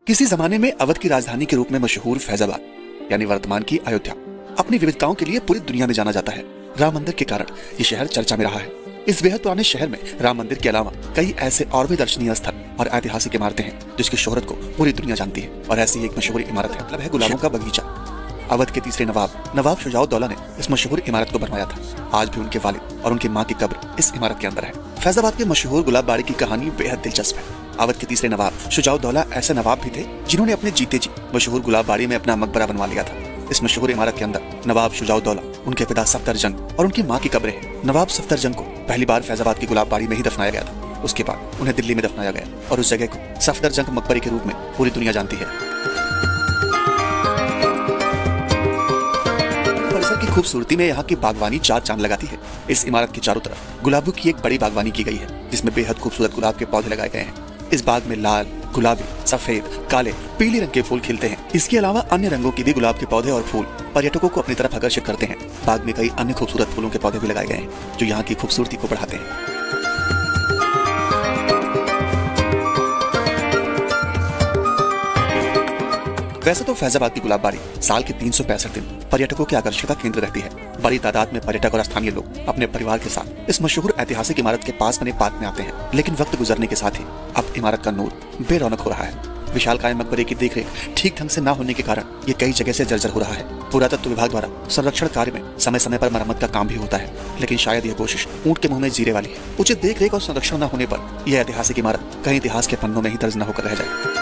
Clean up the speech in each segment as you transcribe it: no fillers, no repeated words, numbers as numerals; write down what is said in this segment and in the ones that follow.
किसी जमाने में अवध की राजधानी के रूप में मशहूर फैजाबाद यानी वर्तमान की अयोध्या अपनी विविधताओं के लिए पूरी दुनिया में जाना जाता है। राम मंदिर के कारण ये शहर चर्चा में रहा है। इस बेहद पुराने शहर में राम मंदिर के अलावा कई ऐसे और भी दर्शनीय स्थल और ऐतिहासिक इमारतें हैं जिसकी शोहरत को पूरी दुनिया जानती है। और ऐसी एक मशहूर इमारत है, मतलब है गुलाबों का बगीचा। अवध के तीसरे नवाब शुजाउद्दौला ने इस मशहूर इमारत को बनवाया था। आज भी उनके वालिद और उनकी मां की कब्र इस इमारत के अंदर है। फैजाबाद के मशहूर गुलाब बाड़ी की कहानी बेहद दिलचस्प है। अवध के तीसरे नवाब शुजाउद्दौला ऐसे नवाब भी थे जिन्होंने अपने जीते जी मशहूर गुलाब बाड़ी में अपना मकबरा बनवा लिया था। इस मशहूर इमारत के अंदर नवाब शुजाउद्दौला, उनके पिता सफदरजंग और उनकी मां की कब्रें हैं। नवाब सफदरजंग को पहली बार फैजाबाद की गुलाब बाड़ी में ही दफनाया गया था। उसके बाद उन्हें दिल्ली में दफनाया गया और उस जगह को सफदरजंग मकबरे के रूप में पूरी दुनिया जानती है। परिसर की खूबसूरती में यहाँ की बागवानी चार चांद लगाती है। इस इमारत के चारों तरफ गुलाबों की एक बड़ी बागवानी की गई है जिसमें बेहद खूबसूरत गुलाब के पौधे लगाए गए हैं। इस बाग में लाल, गुलाबी, सफेद, काले, पीले रंग के फूल खिलते हैं। इसके अलावा अन्य रंगों के भी गुलाब के पौधे और फूल पर्यटकों को अपनी तरफ आकर्षित करते हैं। बाग में कई अन्य खूबसूरत फूलों के पौधे भी लगाए गए हैं जो यहाँ की खूबसूरती को बढ़ाते हैं। वैसे तो फैजाबाद की गुलाब बाड़ी साल के 365 दिन पर्यटकों के आकर्षण का केंद्र रहती है। बड़ी तादाद में पर्यटक और स्थानीय लोग अपने परिवार के साथ इस मशहूर ऐतिहासिक इमारत के पास बने पार्क में आते हैं। लेकिन वक्त गुजरने के साथ ही अब इमारत का नूर बेरौनक हो रहा है। विशालकाय मकबरे की देखरेख ठीक ढंग से न होने के कारण ये कई जगह से जर्जर हो रहा है। पुरातत्व विभाग द्वारा संरक्षण कार्य में समय समय पर मरम्मत का काम भी होता है, लेकिन शायद यह कोशिश ऊंट के मुंह में जीरे वाली है। उचित देखरेख और संरक्षण न होने पर यह ऐतिहासिक इमारत कहीं इतिहास के पन्नों में ही दर्ज न होकर रह जाए।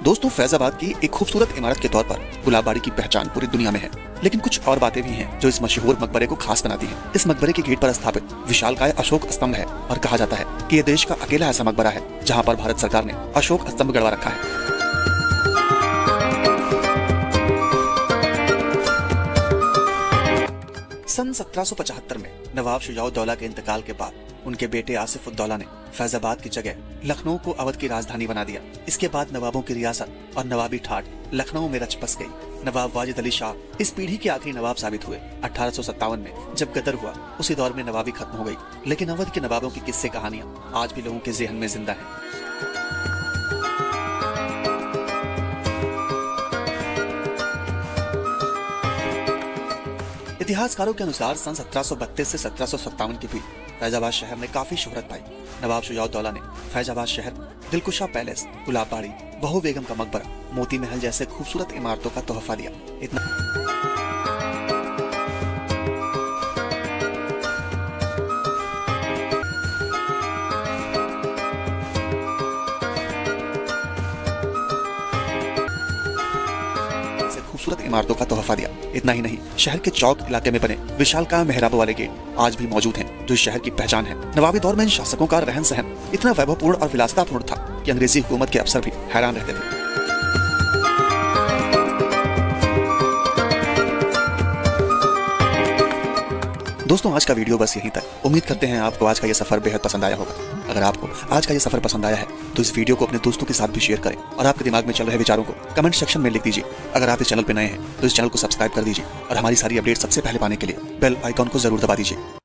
दोस्तों, फैजाबाद की एक खूबसूरत इमारत के तौर पर गुलाब बाड़ी की पहचान पूरी दुनिया में है, लेकिन कुछ और बातें भी हैं जो इस मशहूर मकबरे को खास बनाती हैं। इस मकबरे के गेट पर स्थापित विशालकाय अशोक स्तंभ है और कहा जाता है कि यह देश का अकेला ऐसा मकबरा है जहां पर भारत सरकार ने अशोक स्तंभ गड़वा रखा है। सन 1775 में नवाब शुजाउद्दौला के इंतकाल के बाद उनके बेटे आसिफउद्दौला ने फैजाबाद की जगह लखनऊ को अवध की राजधानी बना दिया। इसके बाद नवाबों की रियासत और नवाबी ठाट लखनऊ में रच बस गई। नवाब वाजिद अली शाह इस पीढ़ी के आखिरी नवाब साबित हुए। 1857 में जब गदर हुआ उसी दौर में नवाबी खत्म हो गई, लेकिन अवध के नवाबों की किस्से कहानियां आज भी लोगों के ज़हन में जिंदा है। इतिहासकारों के अनुसार सन 1732 से 1757 के बीच फैजाबाद शहर ने काफी शोहरत पाई। नवाब शुजाउद्दौला ने फैजाबाद शहर दिलकुशा पैलेस, गुलाब बाड़ी, बहू बेगम का मकबरा, मोती महल जैसे खूबसूरत इमारतों का तोहफा दिया। खूबसूरत इमारतों का तोहफा दिया। इतना ही नहीं, शहर के चौक इलाके में बने विशालकाय मेहराबों वाले गेट आज भी मौजूद हैं जो इस शहर की पहचान है। नवाबी दौर में इन शासकों का रहन सहन इतना वैभवपूर्ण और विलासितापूर्ण था कि अंग्रेजी हुकूमत के अफसर भी हैरान रहते थे। दोस्तों, आज का वीडियो बस यहीं तक। उम्मीद करते हैं आपको आज का ये सफर बेहद पसंद आया होगा। अगर आपको आज का ये सफर पसंद आया है तो इस वीडियो को अपने दोस्तों के साथ भी शेयर करें और आपके दिमाग में चल रहे विचारों को कमेंट सेक्शन में लिख दीजिए। अगर आप इस चैनल पर नए हैं तो इस चैनल को सब्सक्राइब कर दीजिए और हमारी सारी अपडेट सबसे पहले पाने के लिए बेल आइकॉन को जरूर दबा दीजिए।